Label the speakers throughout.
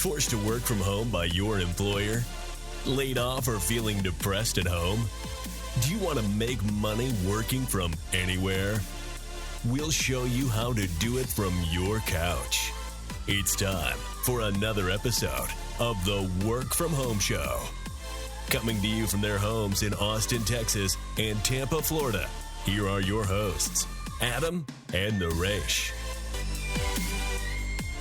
Speaker 1: Forced to work from home by your employer? Laid off or feeling depressed at home? Do you want to make money working from anywhere? We'll show you how to do it from your couch. It's time for another episode of the Work From Home Show. Coming to you from their homes in Austin, Texas and Tampa, Florida, here are your hosts, Adam and Naresh.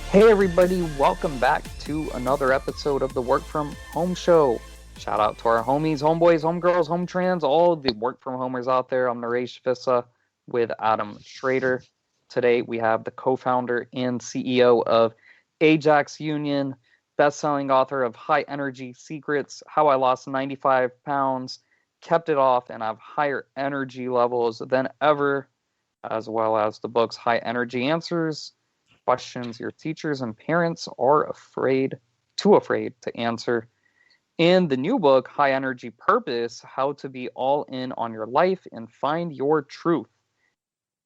Speaker 2: Hey everybody, welcome back to another episode of the Work From Home Show. Shout out to our homies, homeboys, homegirls, home trans, all the work from homers out there. I'm Naresh Vissa with Adam Schroeder. Today we have the co-founder and CEO of Ajax Union, bestselling author of High Energy Secrets, How I Lost 95 Pounds, Kept It Off, and Have Higher Energy Levels Than Ever, as well as the book's High Energy Answers, questions your teachers and parents are too afraid to answer. In the new book, High Energy Purpose, How to Be All In on Your Life and Find Your Truth.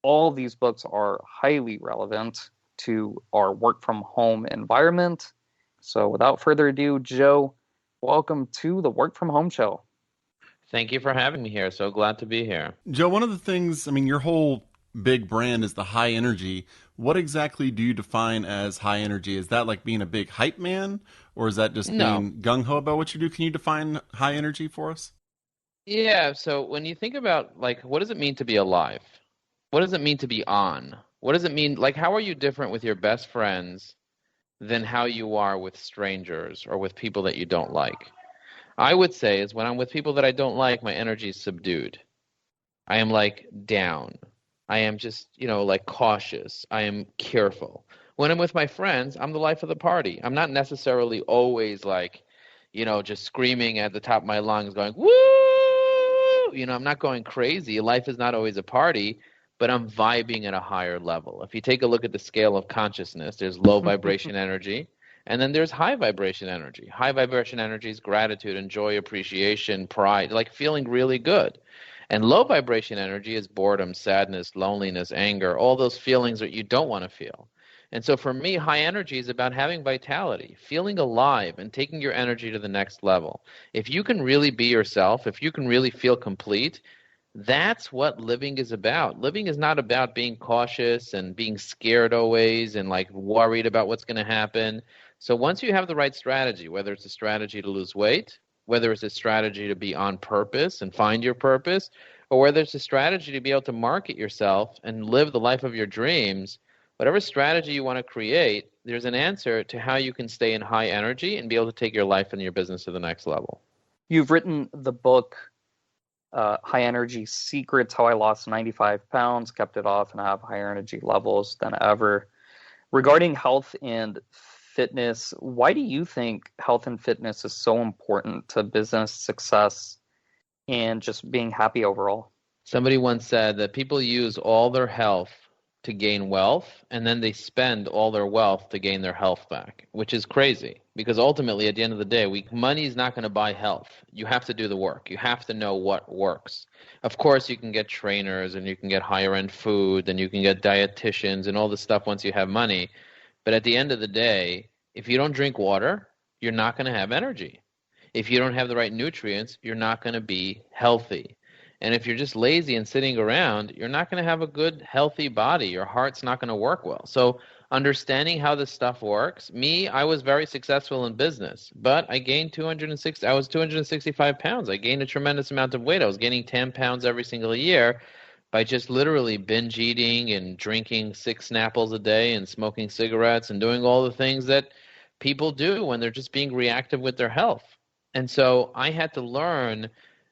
Speaker 2: All these books are highly relevant to our work from home environment. So without further ado, Joe, welcome to the Work From Home Show.
Speaker 3: Thank you for having me here. So glad to be here.
Speaker 4: Joe, one of the things, your whole big brand is the high energy. What exactly do you define as high energy? Is that like being a big hype man, or is that just being gung-ho about what you do? Can you define high energy for us?
Speaker 3: Yeah, so when you think about, what does it mean to be alive? What does it mean to be on? What does it mean, how are you different with your best friends than how you are with strangers or with people that you don't like? I would say is when I'm with people that I don't like, my energy is subdued. I am down. I am just, cautious. I am careful. When I'm with my friends, I'm the life of the party. I'm not necessarily always just screaming at the top of my lungs going, woo! I'm not going crazy. Life is not always a party, but I'm vibing at a higher level. If you take a look at the scale of consciousness, there's low vibration energy, and then there's high vibration energy. High vibration energy is gratitude and joy, appreciation, pride, feeling really good. And low vibration energy is boredom, sadness, loneliness, anger, all those feelings that you don't want to feel. And so for me, high energy is about having vitality, feeling alive, and taking your energy to the next level. If you can really be yourself, if you can really feel complete, that's what living is about. Living is not about being cautious and being scared always and worried about what's going to happen. So once you have the right strategy, whether it's a strategy to lose weight, whether it's a strategy to be on purpose and find your purpose, or whether it's a strategy to be able to market yourself and live the life of your dreams, whatever strategy you want to create, there's an answer to how you can stay in high energy and be able to take your life and your business to the next level.
Speaker 2: You've written the book, High Energy Secrets, How I Lost 95 Pounds, Kept It Off, and Have Higher Energy Levels Than Ever. Regarding health and fitness, why do you think health and fitness is so important to business success and just being happy overall?
Speaker 3: Somebody once said that people use all their health to gain wealth, and then they spend all their wealth to gain their health back, which is crazy because ultimately at the end of the day, money is not going to buy health. You have to do the work. You have to know what works. Of course, you can get trainers and you can get higher end food and you can get dietitians and all this stuff once you have money. But at the end of the day, if you don't drink water, you're not going to have energy. If you don't have the right nutrients, you're not going to be healthy. And if you're just lazy and sitting around, you're not going to have a good, healthy body. Your heart's not going to work well. So understanding how this stuff works, I was very successful in business, but I was 265 pounds. I gained a tremendous amount of weight. I was gaining 10 pounds every single year by just literally binge eating and drinking 6 Snapples a day and smoking cigarettes and doing all the things that people do when they're just being reactive with their health. And so I had to learn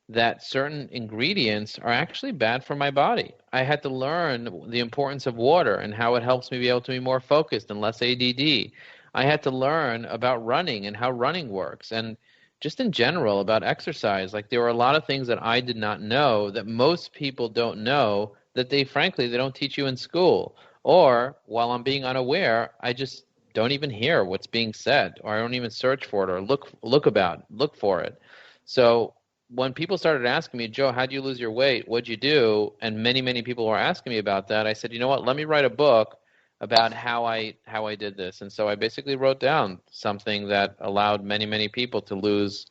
Speaker 3: that certain ingredients are actually bad for my body. I had to learn the importance of water and how it helps me be able to be more focused and less ADD. I had to learn about running and how running works. And just in general about exercise, there were a lot of things that I did not know that most people don't know that they don't teach you in school. Or while I'm being unaware, I just don't even hear what's being said, or I don't even search for it or look for it. So when people started asking me, Joe, how'd you lose your weight? What'd you do? And many, many people were asking me about that. I said, you know what, let me write a book about how I did this. And so I basically wrote down something that allowed many people to lose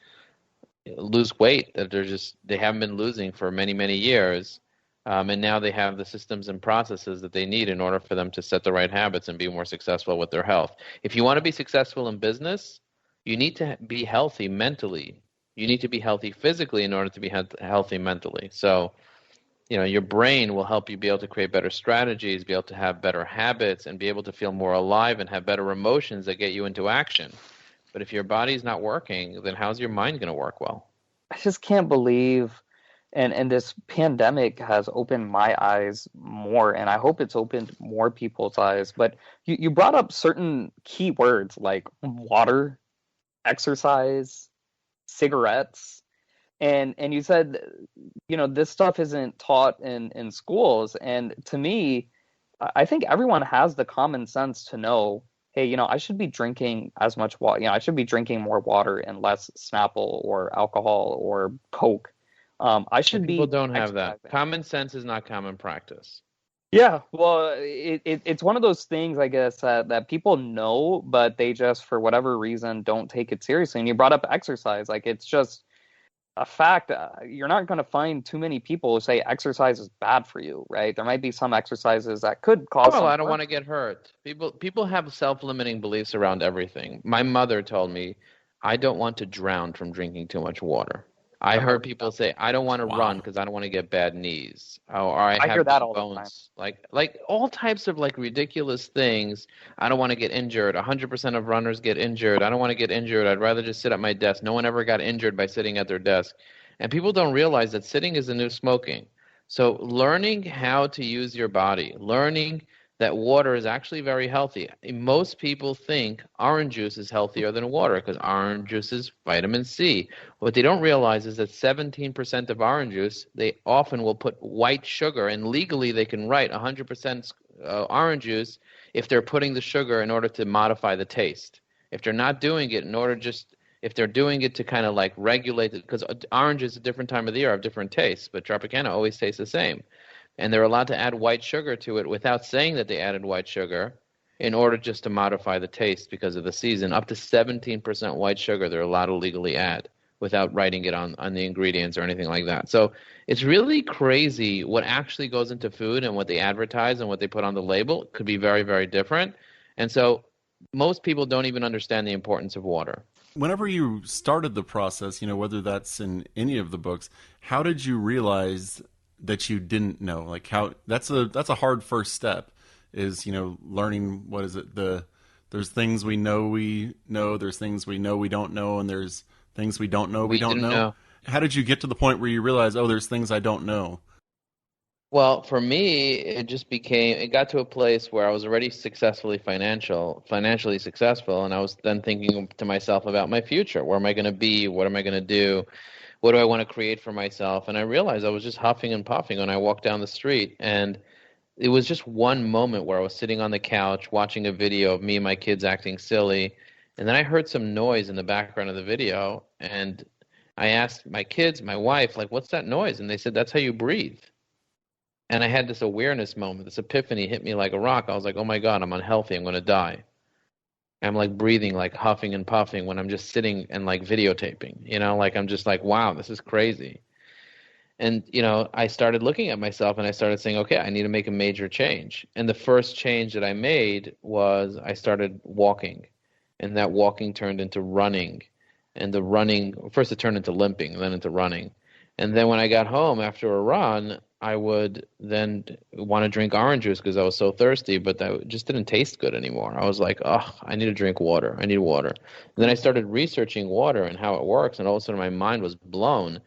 Speaker 3: weight that they haven't been losing for many years. And now they have the systems and processes that they need in order for them to set the right habits and be more successful with their health. If you want to be successful in business, you need to be healthy mentally. You need to be healthy physically in order to be healthy mentally. So, your brain will help you be able to create better strategies, be able to have better habits, and be able to feel more alive and have better emotions that get you into action. But if your body's not working, then how's your mind going to work well?
Speaker 2: I just can't believe, and this pandemic has opened my eyes more, and I hope it's opened more people's eyes. But you brought up certain key words like water, exercise, cigarettes, and you said, this stuff isn't taught in schools. And to me, I think everyone has the common sense to know, hey, I should be drinking as much water. I should be drinking more water and less Snapple or alcohol or Coke. I should be.
Speaker 3: People don't have that. Common sense is not common practice.
Speaker 2: Yeah, well, it's one of those things, I guess, that people know, but they just, for whatever reason, don't take it seriously. And you brought up exercise. Like, it's just a fact. You're not going to find too many people who say exercise is bad for you, right? There might be some exercises that could cause some
Speaker 3: I don't want to get hurt. People have self-limiting beliefs around everything. My mother told me, I don't want to drown from drinking too much water. I heard people say, I don't want to run because I don't want to get bad knees. Or I have
Speaker 2: hear that all
Speaker 3: bones.
Speaker 2: the time.
Speaker 3: Like all types of ridiculous things. I don't want to get injured. 100% of runners get injured. I don't want to get injured. I'd rather just sit at my desk. No one ever got injured by sitting at their desk. And people don't realize that sitting is the new smoking. So learning how to use your body, learning that water is actually very healthy. Most people think orange juice is healthier than water because orange juice is vitamin C. What they don't realize is that 17% of orange juice, they often will put white sugar, and legally they can write 100% orange juice if they're putting the sugar in order to modify the taste. If they're not doing it if they're doing it to kind of regulate it, because oranges at a different time of the year have different tastes, but Tropicana always tastes the same. And they're allowed to add white sugar to it without saying that they added white sugar in order just to modify the taste because of the season. Up to 17% white sugar they're allowed to legally add without writing it on the ingredients or anything like that. So it's really crazy what actually goes into food, and what they advertise and what they put on the label could be very, very different. And so most people don't even understand the importance of water.
Speaker 4: Whenever you started the process, whether that's in any of the books, how did you realize that you didn't know? That's a hard first step, is learning, what is it, there's things we know, there's things we know we don't know, and there's things we don't know we don't know. How did you get to the point where you realize, there's things I don't know?
Speaker 3: Well, for me, it got to a place where I was already financially successful, and I was then thinking to myself about my future. Where am I going to be? What am I going to do? What do I want to create for myself? And I realized I was just huffing and puffing when I walked down the street. And it was just one moment where I was sitting on the couch watching a video of me and my kids acting silly. And then I heard some noise in the background of the video. And I asked my kids, my wife, what's that noise? And they said, that's how you breathe. And I had this awareness moment, this epiphany hit me like a rock. I was like, oh my God, I'm unhealthy. I'm going to die. I'm breathing, huffing and puffing when I'm just sitting and videotaping, I'm just wow, this is crazy. And, I started looking at myself and I started saying, okay, I need to make a major change. And the first change that I made was I started walking, and that walking turned into running, and the running, first it turned into limping, then into running. And then when I got home after a run, I would then want to drink orange juice because I was so thirsty, but that just didn't taste good anymore. I was like, I need to drink water. I need water. And then I started researching water and how it works, and all of a sudden my mind was blown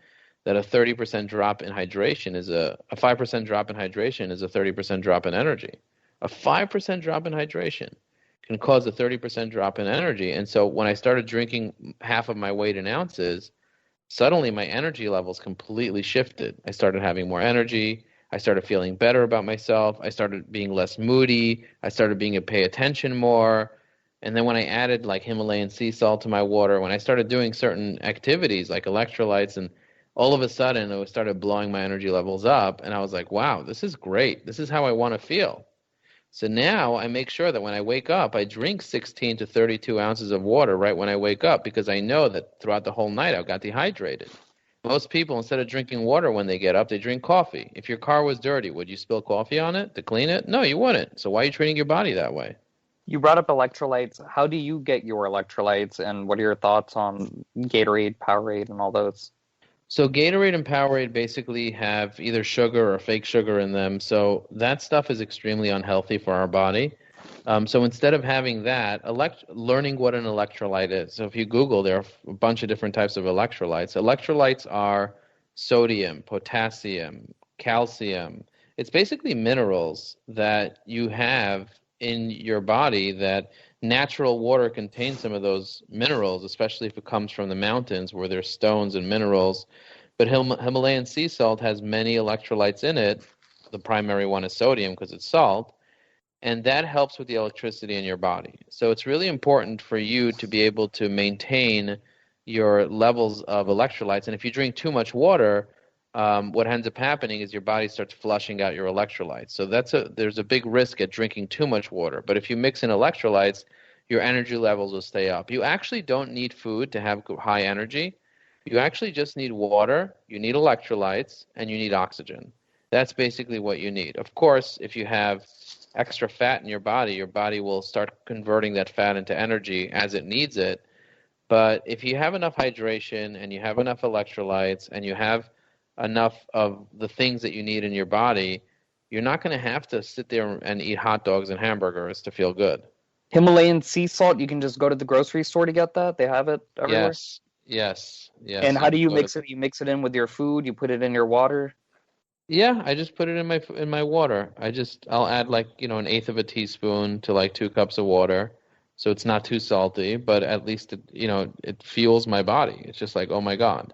Speaker 3: that a 30% drop in hydration is a 5% drop in hydration is a 30% drop in energy. A 5% drop in hydration can cause a 30% drop in energy. And so when I started drinking half of my weight in ounces, suddenly my energy levels completely shifted. I started having more energy. I started feeling better about myself. I started being less moody. I started being able to pay attention more. And then when I added Himalayan sea salt to my water, when I started doing certain activities like electrolytes, and all of a sudden it started blowing my energy levels up. And I was like, wow, this is great. This is how I want to feel. So now I make sure that when I wake up, I drink 16 to 32 ounces of water right when I wake up, because I know that throughout the whole night I got dehydrated. Most people, instead of drinking water when they get up, they drink coffee. If your car was dirty, would you spill coffee on it to clean it? No, you wouldn't. So why are you treating your body that way?
Speaker 2: You brought up electrolytes. How do you get your electrolytes, and what are your thoughts on Gatorade, Powerade, and all those?
Speaker 3: So Gatorade and Powerade basically have either sugar or fake sugar in them. So that stuff is extremely unhealthy for our body. So instead of having that, learning what an electrolyte is. So if you Google, there are a bunch of different types of electrolytes. Electrolytes are sodium, potassium, calcium. It's basically minerals that you have in your body that natural water contains some of those minerals, especially if it comes from the mountains where there's stones and minerals. But Himalayan sea salt has many electrolytes in it. The primary one is sodium because it's salt, and that helps with the electricity in your body. So it's really important for you to be able to maintain your levels of electrolytes. And if you drink too much water, what ends up happening is your body starts flushing out your electrolytes. So there's a big risk at drinking too much water. But if you mix in electrolytes, your energy levels will stay up. You actually don't need food to have high energy. You actually just need water, you need electrolytes, and you need oxygen. That's basically what you need. Of course, if you have extra fat in your body will start converting that fat into energy as it needs it. But if you have enough hydration and you have enough electrolytes and you have enough of the things that you need in your body, you're not going to have to sit there and eat hot dogs and hamburgers to feel good.
Speaker 2: Himalayan sea salt, you can just go to the grocery store to get that? They have it everywhere?
Speaker 3: Yes.
Speaker 2: And how do you mix it? You mix it in with your food? You put it in your water?
Speaker 3: Yeah, I just put it in my water. I'll add an eighth of a teaspoon to 2 cups of water, so it's not too salty, but at least it fuels my body. It's just like, oh my God.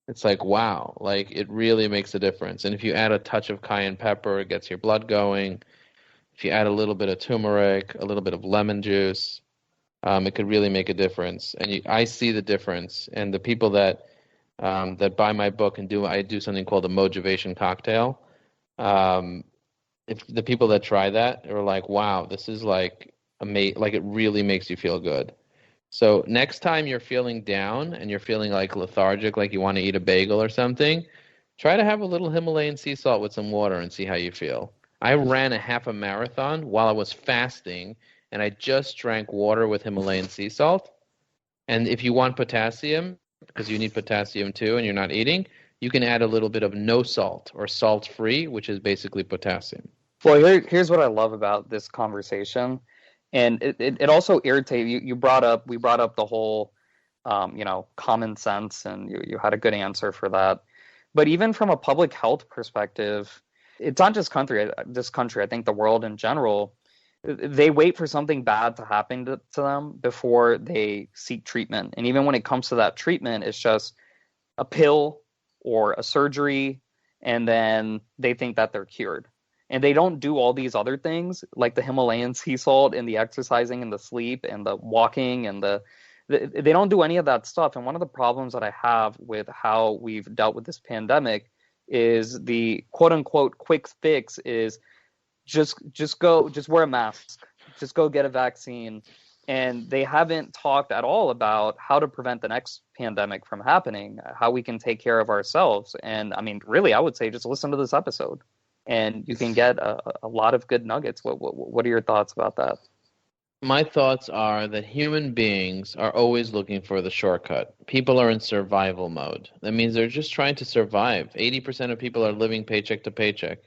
Speaker 3: It's like, wow, it really makes a difference. And if you add a touch of cayenne pepper, it gets your blood going. If you add a little bit of turmeric, a little bit of lemon juice, it could really make a difference. And I see the difference. And the people that buy my book and I do something called a motivation cocktail. If the people that try that are like, wow, this is amazing. It really makes you feel good. So next time you're feeling down and you're feeling lethargic, like you want to eat a bagel or something, try to have a little Himalayan sea salt with some water and see how you feel. I ran a half a marathon while I was fasting, and I just drank water with Himalayan sea salt. And if you want potassium, because you need potassium too and you're not eating, you can add a little bit of no salt or salt-free, which is basically potassium.
Speaker 2: Well, here's what I love about this conversation. And it also irritates you. We brought up the whole, common sense, and you had a good answer for that. But even from a public health perspective, it's not just this country. I think the world in general, they wait for something bad to happen to them before they seek treatment. And even when it comes to that treatment, it's just a pill or a surgery, and then they think that they're cured. And they don't do all these other things like the Himalayan sea salt and the exercising and the sleep and the walking and they don't do any of that stuff. And one of the problems that I have with how we've dealt with this pandemic is the quote unquote quick fix is just wear a mask, just go get a vaccine. And they haven't talked at all about how to prevent the next pandemic from happening, how we can take care of ourselves. And I mean, really, I would say just listen to this episode. And you can get a lot of good nuggets. What are your thoughts about that?
Speaker 3: My thoughts are that human beings are always looking for the shortcut. People are in survival mode. That means they're just trying to survive. 80% of people are living paycheck to paycheck.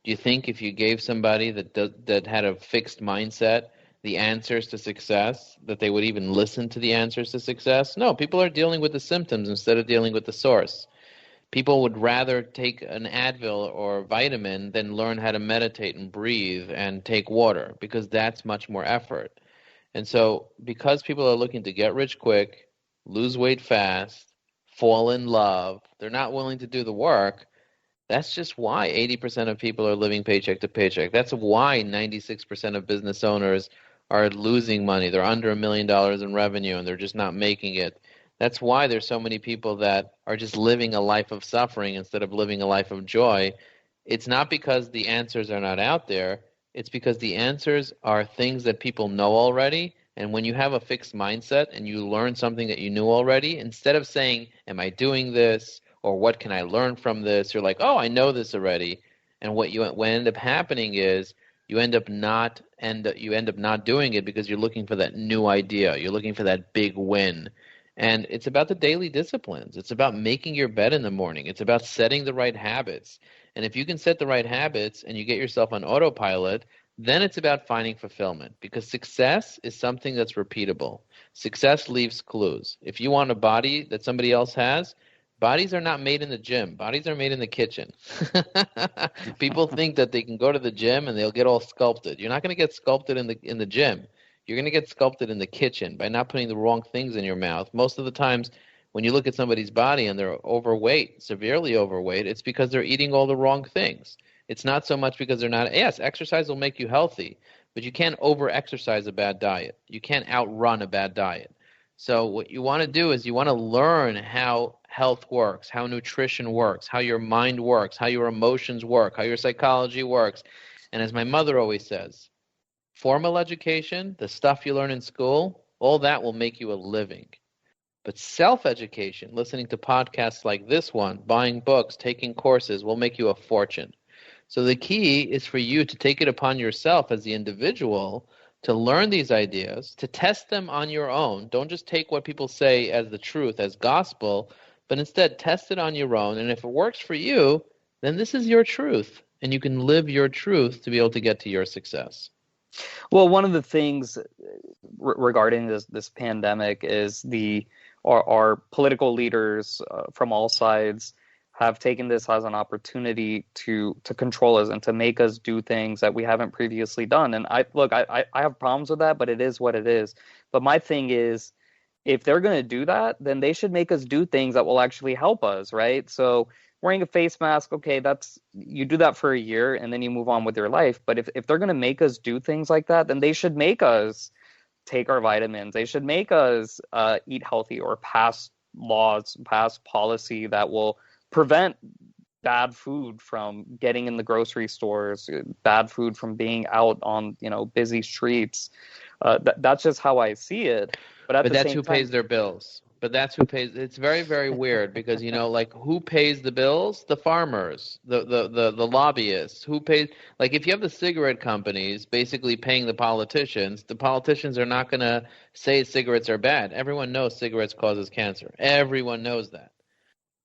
Speaker 3: Do you think if you gave somebody that had a fixed mindset the answers to success, that they would even listen to the answers to success? No, people are dealing with the symptoms instead of dealing with the source. People would rather take an Advil or vitamin than learn how to meditate and breathe and take water, because that's much more effort. And so because people are looking to get rich quick, lose weight fast, fall in love, they're not willing to do the work. That's just why 80% of people are living paycheck to paycheck. That's why 96% of business owners are losing money. They're under $1 million in revenue and they're just not making it. That's why there's so many people that are just living a life of suffering instead of living a life of joy. It's not because the answers are not out there. It's because the answers are things that people know already. And when you have a fixed mindset and you learn something that you knew already, instead of saying, am I doing this? Or what can I learn from this? You're like, oh, I know this already. And what end up happening is you end up not doing it because you're looking for that new idea. You're looking for that big win. And it's about the daily disciplines. It's about making your bed in the morning. It's about setting the right habits. And if you can set the right habits and you get yourself on autopilot, then it's about finding fulfillment, because success is something that's repeatable. Success leaves clues. If you want a body that somebody else has, bodies are not made in the gym. Bodies are made in the kitchen. People think that they can go to the gym and they'll get all sculpted. You're not going to get sculpted in the gym. You're going to get sculpted in the kitchen by not putting the wrong things in your mouth. Most of the times when you look at somebody's body and they're overweight, severely overweight, it's because they're eating all the wrong things. It's not so much because they're not. Yes, exercise will make you healthy, but you can't over-exercise a bad diet. You can't outrun a bad diet. So what you want to do is you want to learn how health works, how nutrition works, how your mind works, how your emotions work, how your psychology works. And as my mother always says, formal education, the stuff you learn in school, all that will make you a living. But self-education, listening to podcasts like this one, buying books, taking courses, will make you a fortune. So the key is for you to take it upon yourself as the individual to learn these ideas, to test them on your own. Don't just take what people say as the truth, as gospel, but instead test it on your own. And if it works for you, then this is your truth, and you can live your truth to be able to get to your success.
Speaker 2: Well, one of the things regarding this pandemic is our political leaders from all sides have taken this as an opportunity to control us and to make us do things that we haven't previously done. And I have problems with that, but it is what it is. But my thing is, if they're going to do that, then they should make us do things that will actually help us, right? So wearing a face mask, okay, you do that for a year and then you move on with your life. But if they're going to make us do things like that, then they should make us take our vitamins. They should make us eat healthy, or pass laws, pass policy that will prevent bad food from getting in the grocery stores, bad food from being out on busy streets. That's just how I see it. But
Speaker 3: that's who pays their bills. But that's who pays. It's very, very weird because, like, who pays the bills? The farmers, the lobbyists. Who pays? Like, if you have the cigarette companies basically paying the politicians are not going to say cigarettes are bad. Everyone knows cigarettes causes cancer. Everyone knows that.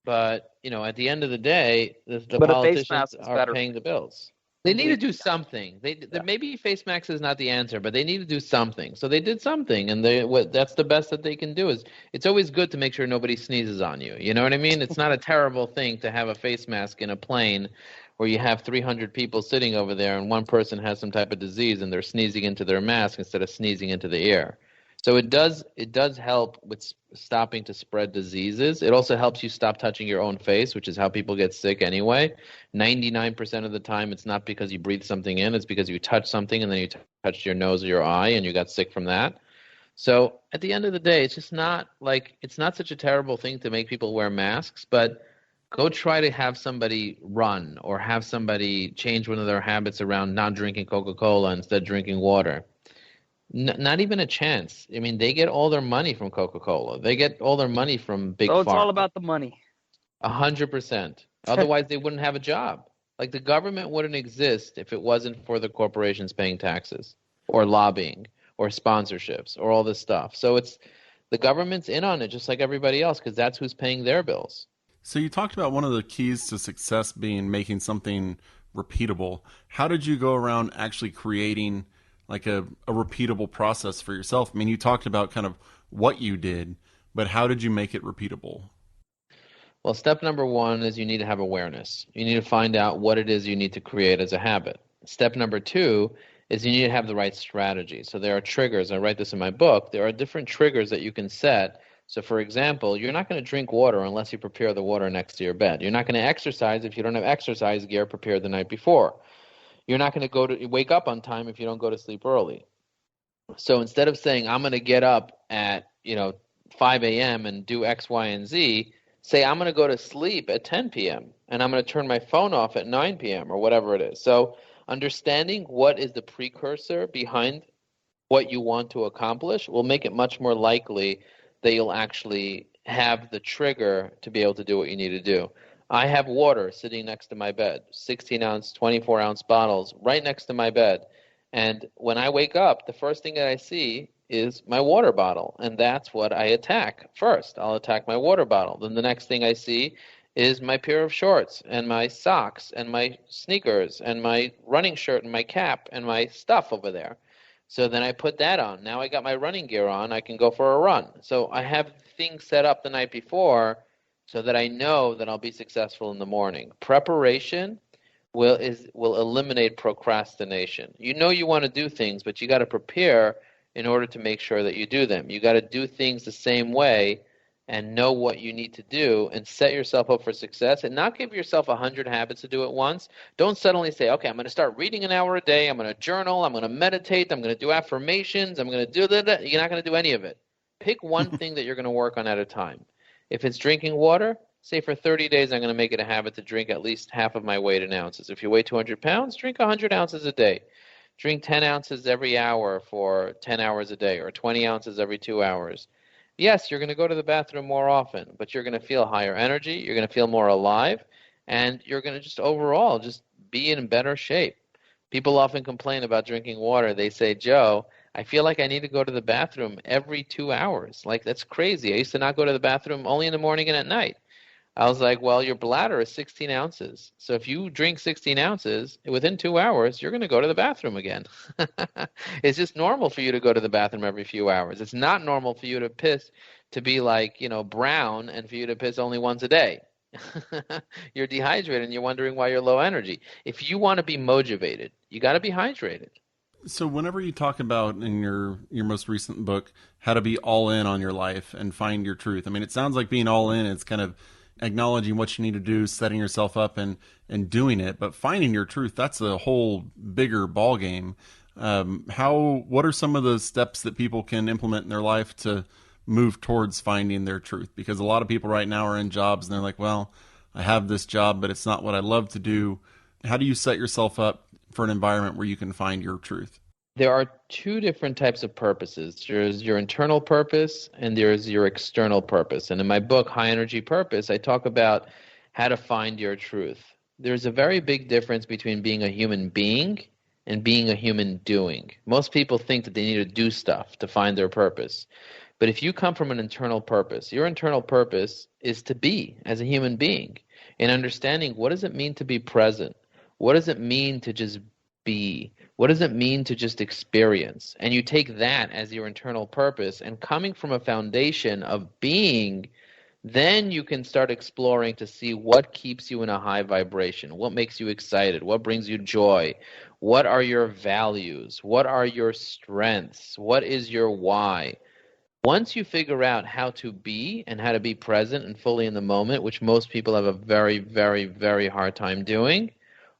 Speaker 3: But, at the end of the day, the politicians are paying the bills. They need to do something. Maybe face mask is not the answer, but they need to do something. So they did something, and that's the best that they can do. It's always good to make sure nobody sneezes on you. You know what I mean? It's not a terrible thing to have a face mask in a plane where you have 300 people sitting over there and one person has some type of disease and they're sneezing into their mask instead of sneezing into the air. So it does help with stopping to spread diseases. It also helps you stop touching your own face, which is how people get sick anyway. 99% of the time, it's not because you breathe something in. It's because you touch something and then you touched your nose or your eye and you got sick from that. So at the end of the day, it's just not it's not such a terrible thing to make people wear masks, but go try to have somebody run or have somebody change one of their habits around not drinking Coca-Cola instead drinking water. Not even a chance. I mean, they get all their money from Coca-Cola. They get all their money from Big Pharma.
Speaker 2: So it's all about the money.
Speaker 3: 100%. Otherwise, they wouldn't have a job. Like, the government wouldn't exist if it wasn't for the corporations paying taxes or lobbying or sponsorships or all this stuff. So the government's in on it just like everybody else because that's who's paying their bills.
Speaker 4: So you talked about one of the keys to success being making something repeatable. How did you go around actually creating like a repeatable process for yourself? I mean, you talked about kind of what you did, but how did you make it repeatable?
Speaker 3: Well, step number one is you need to have awareness. You need to find out what it is you need to create as a habit. Step number two is you need to have the right strategy. So there are triggers. I write this in my book. There are different triggers that you can set. So, for example, you're not going to drink water unless you prepare the water next to your bed. You're not going to exercise if you don't have exercise gear prepared the night before. You're not going to wake up on time if you don't go to sleep early. So instead of saying, I'm going to get up at 5 a.m. and do X, Y, and Z, say, I'm going to go to sleep at 10 p.m. and I'm going to turn my phone off at 9 p.m. or whatever it is. So Understanding what is the precursor behind what you want to accomplish will make it much more likely that you'll actually have the trigger to be able to do what you need to do. I have water sitting next to my bed, 16-ounce, 24-ounce bottles right next to my bed. And when I wake up, the first thing that I see is my water bottle, and that's what I attack first. I'll attack my water bottle. Then the next thing I see is my pair of shorts and my socks and my sneakers and my running shirt and my cap and my stuff over there. So then I put that on. Now I got my running gear on. I can go for a run. So I have things set up the night before so that I know that I'll be successful in the morning. Preparation will eliminate procrastination. You know you want to do things, but you got to prepare in order to make sure that you do them. You got to do things the same way and know what you need to do and set yourself up for success and not give yourself 100 habits to do at once. Don't suddenly say, okay, I'm going to start reading an hour a day. I'm going to journal. I'm going to meditate. I'm going to do affirmations. I'm going to do that. You're not going to do any of it. Pick one thing that you're going to work on at a time. If it's drinking water, say for 30 days, I'm going to make it a habit to drink at least half of my weight in ounces. If you weigh 200 pounds, drink 100 ounces a day. Drink 10 ounces every hour for 10 hours a day or 20 ounces every 2 hours. Yes, you're going to go to the bathroom more often, but you're going to feel higher energy, you're going to feel more alive, and you're going to just overall just be in better shape. People often complain about drinking water. They say, Joe, I feel like I need to go to the bathroom every 2 hours. Like, that's crazy. I used to not go to the bathroom only in the morning and at night. I was like, well, your bladder is 16 ounces. So if you drink 16 ounces, within 2 hours, you're going to go to the bathroom again. It's just normal for you to go to the bathroom every few hours. It's not normal for you to piss to be like, brown and for you to piss only once a day. You're dehydrated and you're wondering why you're low energy. If you want to be motivated, you got to be hydrated.
Speaker 4: So whenever you talk about in your most recent book, how to be all in on your life and find your truth, I mean, it sounds like being all in, it's kind of acknowledging what you need to do, setting yourself up and doing it, but finding your truth, that's a whole bigger ball game. What are some of the steps that people can implement in their life to move towards finding their truth? Because a lot of people right now are in jobs and they're like, well, I have this job, but it's not what I love to do. How do you set yourself up for an environment where you can find your truth?
Speaker 3: There are two different types of purposes. There's your internal purpose and there's your external purpose. And in my book, High Energy Purpose, I talk about how to find your truth. There's a very big difference between being a human being and being a human doing. Most people think that they need to do stuff to find their purpose. But if you come from an internal purpose, your internal purpose is to be as a human being and understanding what does it mean to be present? What does it mean to just be? What does it mean to just experience? And you take that as your internal purpose, and coming from a foundation of being, then you can start exploring to see what keeps you in a high vibration, what makes you excited, what brings you joy, what are your values, what are your strengths, what is your why. Once you figure out how to be and how to be present and fully in the moment, which most people have a very, very, very hard time doing,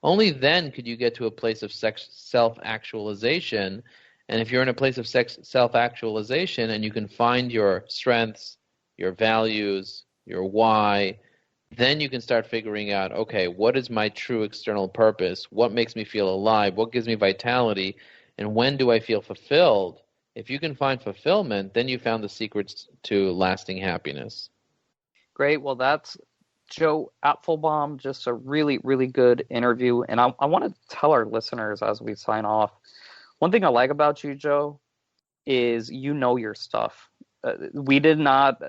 Speaker 3: only then could you get to a place of self-actualization. And if you're in a place of self-actualization and you can find your strengths, your values, your why, then you can start figuring out, okay, what is my true external purpose? What makes me feel alive? What gives me vitality? And when do I feel fulfilled? If you can find fulfillment, then you found the secrets to lasting happiness.
Speaker 2: Great. Well, that's Joe Apfelbaum, just a really, really good interview. And I want to tell our listeners as we sign off, one thing I like about you, Joe, is you know your stuff. We did not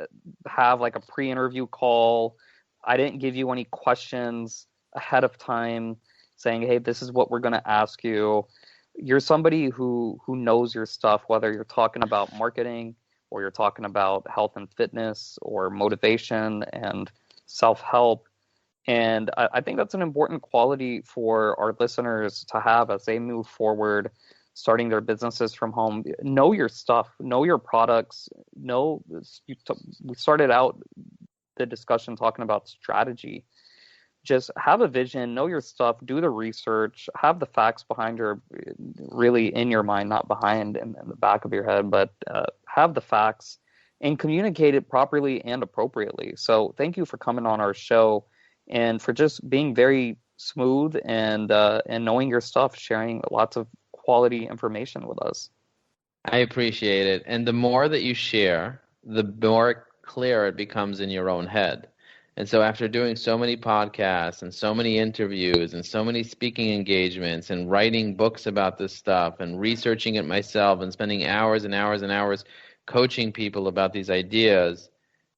Speaker 2: have like a pre-interview call. I didn't give you any questions ahead of time saying, hey, this is what we're going to ask you. You're somebody who knows your stuff, whether you're talking about marketing or you're talking about health and fitness or motivation and self-help. And I think that's an important quality for our listeners to have as they move forward, starting their businesses from home. Know your stuff, know your products. We started out the discussion talking about strategy. Just have a vision, know your stuff, do the research, have the facts behind really in your mind, not behind in the back of your head, but have the facts and communicate it properly and appropriately. So thank you for coming on our show and for just being very smooth and knowing your stuff, sharing lots of quality information with us.
Speaker 3: I appreciate it. And the more that you share, the more clear it becomes in your own head. And so after doing so many podcasts and so many interviews and so many speaking engagements and writing books about this stuff and researching it myself and spending hours and hours and hours coaching people about these ideas,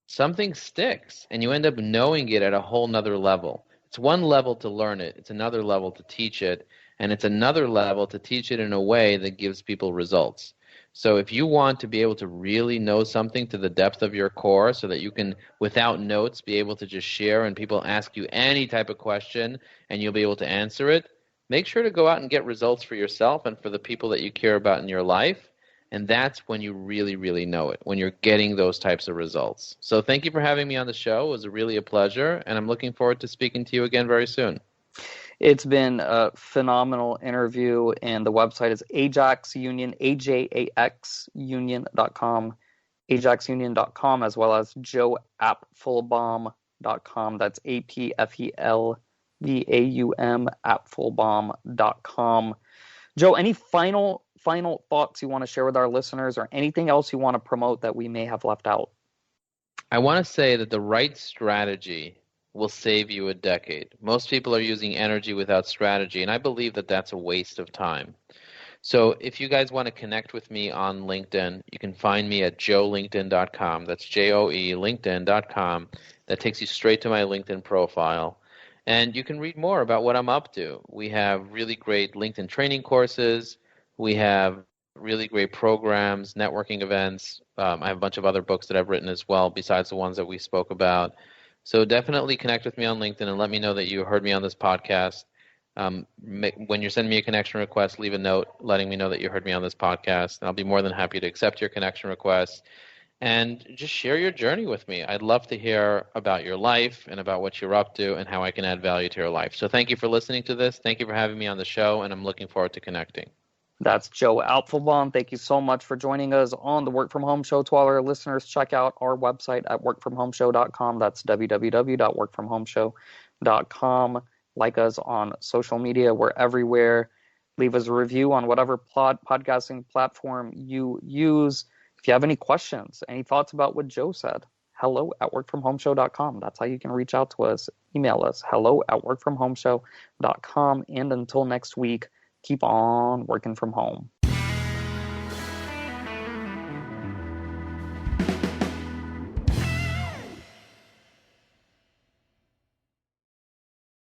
Speaker 3: something sticks and you end up knowing it at a whole nother level. It's one level to learn it. It's another level to teach it. And it's another level to teach it in a way that gives people results. So if you want to be able to really know something to the depth of your core so that you can, without notes, be able to just share and people ask you any type of question and you'll be able to answer it, make sure to go out and get results for yourself and for the people that you care about in your life. And that's when you really, really know it, when you're getting those types of results. So thank you for having me on the show. It was really a pleasure, and I'm looking forward to speaking to you again very soon.
Speaker 2: It's been a phenomenal interview, and the website is Ajax Union, AJAXunion.com, AjaxUnion.com, as well as joeapfelbaum.com. That's APFELBAUM, apfelbaum.com. Joe, any final thoughts you want to share with our listeners, or anything else you want to promote that we may have left out?
Speaker 3: I want to say that the right strategy will save you a decade. Most people are using energy without strategy, and I believe that that's a waste of time. So if you guys want to connect with me on LinkedIn, you can find me at joelinkedin.com. That's J-O-E, linkedin.com. That takes you straight to my LinkedIn profile. And you can read more about what I'm up to. We have really great LinkedIn training courses. We have really great programs, networking events. I have a bunch of other books that I've written as well, besides the ones that we spoke about. So definitely connect with me on LinkedIn and let me know that you heard me on this podcast. When you're sending me a connection request, leave a note letting me know that you heard me on this podcast. And I'll be more than happy to accept your connection request. And just share your journey with me. I'd love to hear about your life and about what you're up to and how I can add value to your life. So thank you for listening to this. Thank you for having me on the show, and I'm looking forward to connecting.
Speaker 2: That's Joe Apfelbaum. Thank you so much for joining us on the Work From Home Show. To all our listeners, check out our website at workfromhomeshow.com. That's www.workfromhomeshow.com. Like us on social media. We're everywhere. Leave us a review on whatever podcasting platform you use. If you have any questions, any thoughts about what Joe said, hello@workfromhomeshow.com. That's how you can reach out to us. Email us, hello@workfromhomeshow.com. And until next week, keep on working from home.